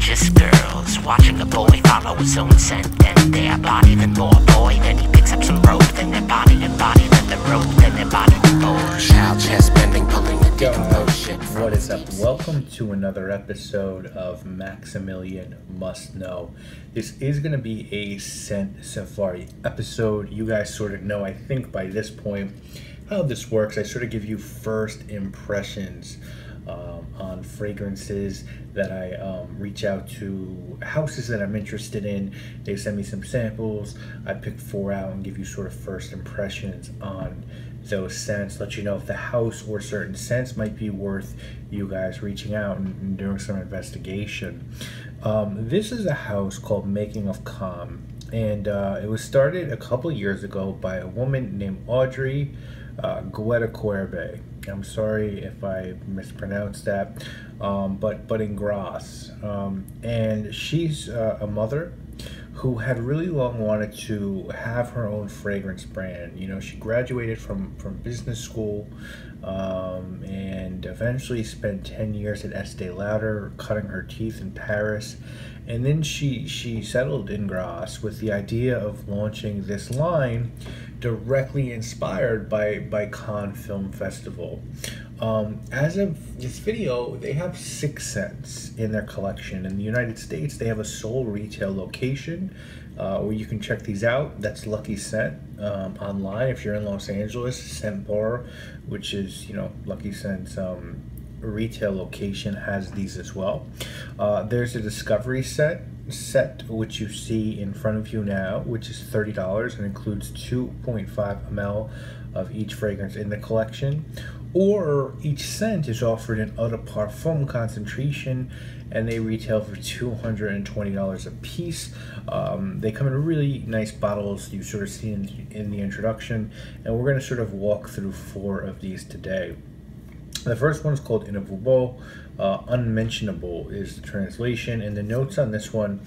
gorgeous girls, watching a boy follow his own scent. Then their body, then more boy. Then he picks up some rope. Then their body, then the rope. Then their body, then more. Child chest bending, pulling the decomposition. What is up? Welcome to another episode of Maximilian Must Know. This is going to be a scent safari episode. You guys sort of know, I think by this point, how this works. I sort of give you first impressions on fragrances that I reach out to houses that I'm interested in. They send me some samples. I pick 4 out and give you sort of first impressions on those scents, let you know if the house or certain scents might be worth you guys reaching out and doing some investigation. This is a house called Making of Calm, and it was started a couple years ago by a woman named Audrey Guetta. I'm sorry if I mispronounced that, but in Gras. And she's a mother who had really long wanted to have her own fragrance brand. You know, she graduated from business school and eventually spent 10 years at Estee Lauder cutting her teeth in Paris. And then she settled in Gras with the idea of launching this line directly inspired by Cannes Film Festival. As of this video, they have 6 scents in their collection. In the United States, they have a sole retail location where you can check these out. That's Lucky Scent online. If you're in Los Angeles, Scent Bar, which is, you know, Lucky Scent's retail location, has these as well. There's a Discovery set which you see in front of you now, which is $30 and includes 2.5 ml of each fragrance in the collection. Or each scent is offered in eau de parfum concentration, and they retail for $220 a piece. They come in really nice bottles you sort of see in the introduction, and we're going to sort of walk through 4 of these today. The first one is called Inavouable. Unmentionable is the translation, and the notes on this one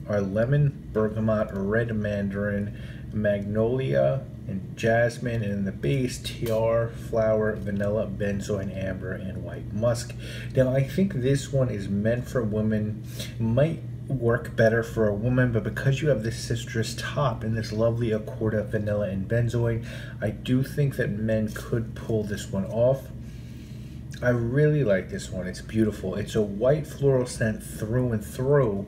are lemon, bergamot, red mandarin, magnolia, and jasmine, and in the base, tiare, flower, vanilla, benzoin, amber, and white musk. Now, I think this one is meant for women. Might work better for a woman, but because you have this citrus top and this lovely accorda, vanilla, and benzoin, I do think that men could pull this one off. I really like this one. It's beautiful. It's a white floral scent through and through.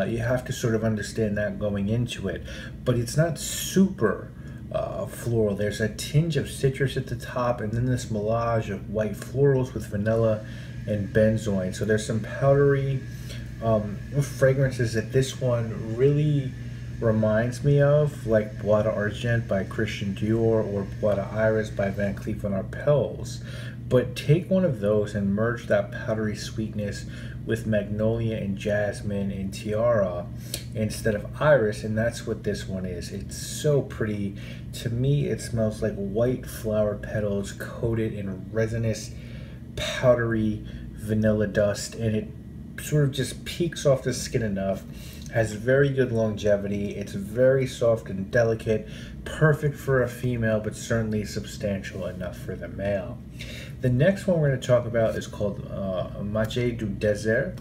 You have to sort of understand that going into it, but it's not super floral. There's a tinge of citrus at the top, and then this melange of white florals with vanilla and benzoin. So there's some powdery fragrances that this one really reminds me of, like Bois d'Argent by Christian Dior or Bois d'Iris by Van Cleef & Arpels. But take one of those and merge that powdery sweetness with magnolia and jasmine and tiara instead of iris, and that's what this one is. It's so pretty. To me, it smells like white flower petals coated in resinous, powdery vanilla dust, and it sort of just peeks off the skin enough. Has very good longevity. It's very soft and delicate, perfect for a female, but certainly substantial enough for the male. The next one we're going to talk about is called Magie du Désert,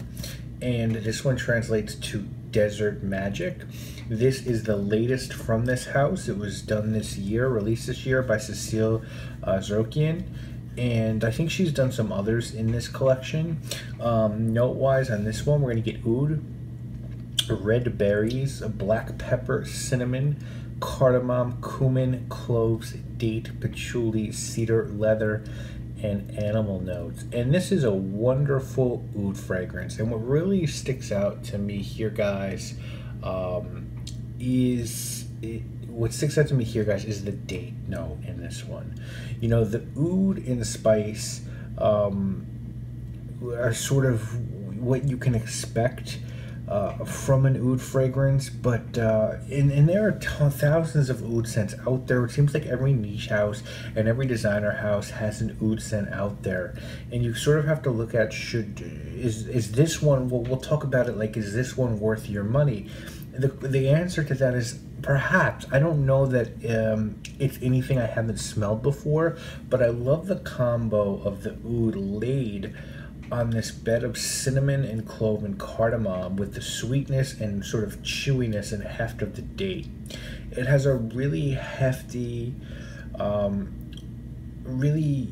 and this one translates to Desert Magic. This is the latest from this house. It was done this year, released this year by Cécile Zrokian, and I think she's done some others in this collection. Note-wise on this one, we're going to get oud, red berries, black pepper, cinnamon, cardamom, cumin, cloves, date, patchouli, cedar, leather, and animal notes. And this is a wonderful oud fragrance. And what really sticks out to me here, guys, is the date note in this one. You know, the oud and the spice are sort of what you can expect from an oud fragrance, but and there are thousands of oud scents out there. It seems like every niche house and every designer house has an oud scent out there, and you sort of have to look at, is this one, we'll talk about it, like, is this one worth your money? The answer to that is perhaps. I don't know that it's anything I haven't smelled before, but I love the combo of the oud laid on this bed of cinnamon and clove and cardamom with the sweetness and sort of chewiness and heft of the date. It has a really hefty, really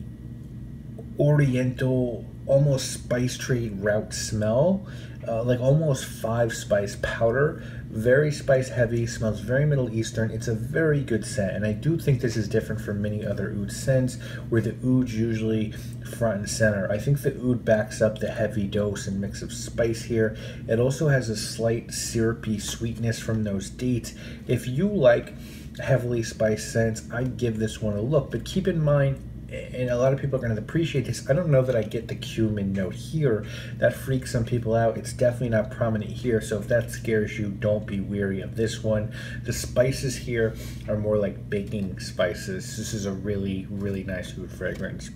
oriental, almost spice trade route smell, like almost 5-spice powder. Very spice heavy, smells very Middle Eastern. It's a very good scent, and I do think this is different from many other oud scents where the oud's usually front and center. I think the oud backs up the heavy dose and mix of spice here. It also has a slight syrupy sweetness from those dates. If you like heavily spiced scents, I'd give this one a look, but keep in mind, and a lot of people are going to appreciate this, I don't know that I get the cumin note here. That freaks some people out. It's definitely not prominent here, so if that scares you, don't be weary of this one. The spices here are more like baking spices. This is a really, really nice oud fragrance.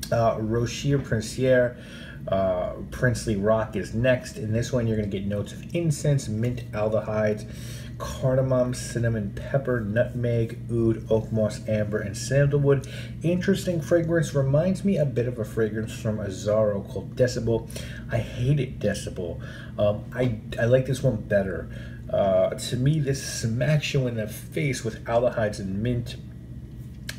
Rocher Princière, Princely Rock is next. In this one, you're going to get notes of incense, mint aldehydes, cardamom, cinnamon, pepper, nutmeg, oud, oak moss, amber, and sandalwood. Interesting fragrance. Reminds me a bit of a fragrance from Azzaro called Decibel. I hated Decibel. I like this one better. To me, this smacks you in the face with aldehydes and mint.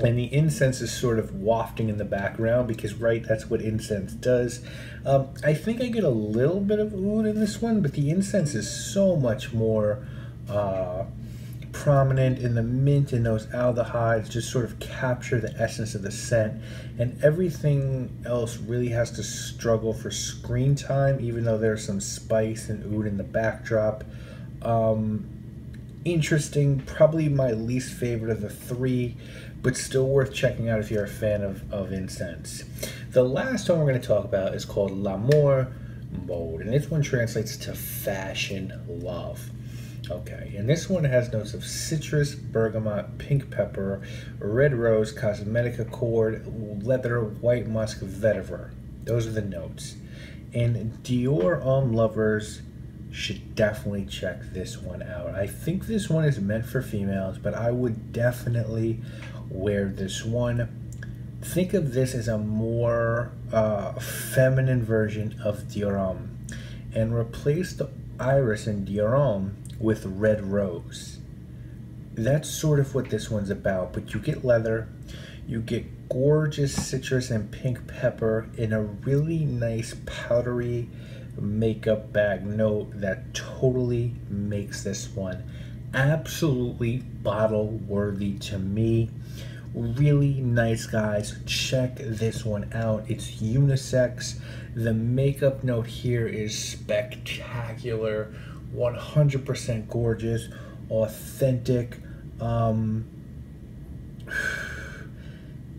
And the incense is sort of wafting in the background because, right, that's what incense does. I think I get a little bit of oud in this one, but the incense is so much more prominent, in the mint and those aldehydes just sort of capture the essence of the scent, and everything else really has to struggle for screen time, even though there's some spice and oud in the backdrop. Interesting, probably my least favorite of the three, but still worth checking out if you're a fan of incense. The last one we're going to talk about is called L'Amour Mode, and this one translates to fashion love. Okay, and this one has notes of citrus, bergamot, pink pepper, red rose, cosmetic accord, leather, white musk, vetiver. Those are the notes. And Dior Homme lovers should definitely check this one out. I think this one is meant for females, but I would definitely wear this one. Think of this as a more feminine version of Dior Homme, and replace the iris in Dior Homme with red rose. That's sort of what this one's about, but you get leather, you get gorgeous citrus and pink pepper in a really nice powdery makeup bag note that totally makes this one absolutely bottle worthy to me. Really nice, guys. Check this one out. It's unisex. The makeup note here is spectacular. 100% gorgeous, authentic.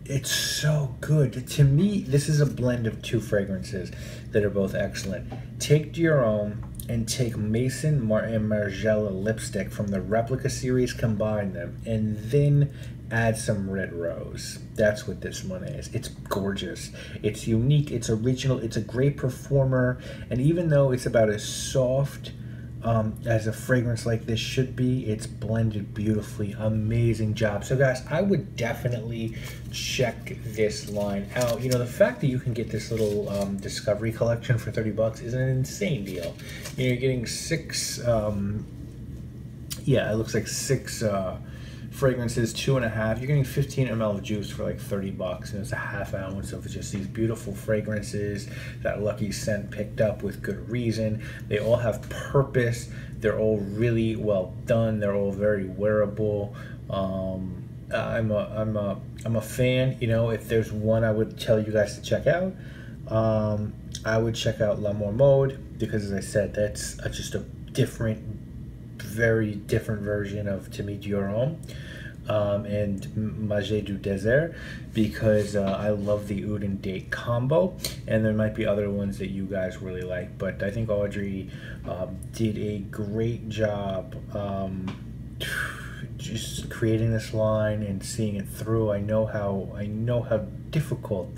It's so good. To me, this is a blend of two fragrances that are both excellent. Take Dior Homme and take Maison Martin Margiela lipstick from the Replica series, combine them, and then add some red rose. That's what this one is. It's gorgeous. It's unique. It's original. It's a great performer. And even though it's about as soft as a fragrance like this should be, it's blended beautifully. Amazing job. So guys, I would definitely check this line out. You know, the fact that you can get this little discovery collection for 30 bucks is an insane deal. You know, you're getting six, yeah, it looks like six fragrances, 2.5. You're getting 15 ml of juice for like 30 bucks, and it's a half ounce of just these beautiful fragrances that Lucky Scent picked up with good reason. They all have purpose. They're all really well done. They're all very wearable. I'm a fan. You know, if there's one I would tell you guys to check out, I would check out L'Amour Mode, because as I said, that's just a different, very different version of To Me Dior Homme, and Magie du Désert, because I love the oud and date combo, and there might be other ones that you guys really like, but I think Audrey did a great job just creating this line and seeing it through. I know how difficult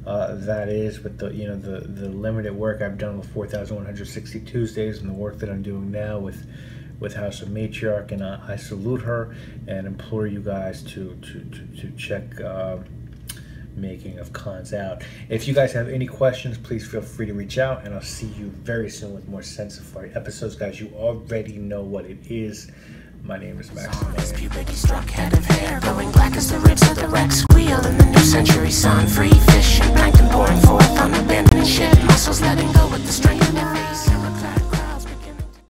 that is, but the limited work I've done with 4,160 Tuesdays and the work that I'm doing now with House of Matriarch, and I salute her and implore you guys to check making of Cons Out. If you guys have any questions, please feel free to reach out, and I'll see you very soon with more Scent Safari episodes. Guys, you already know what it is. My name is Maximilian. Puberty struck, head of hair, glowing black as the ribs of the Rex wheel in the new century sun. Free fish and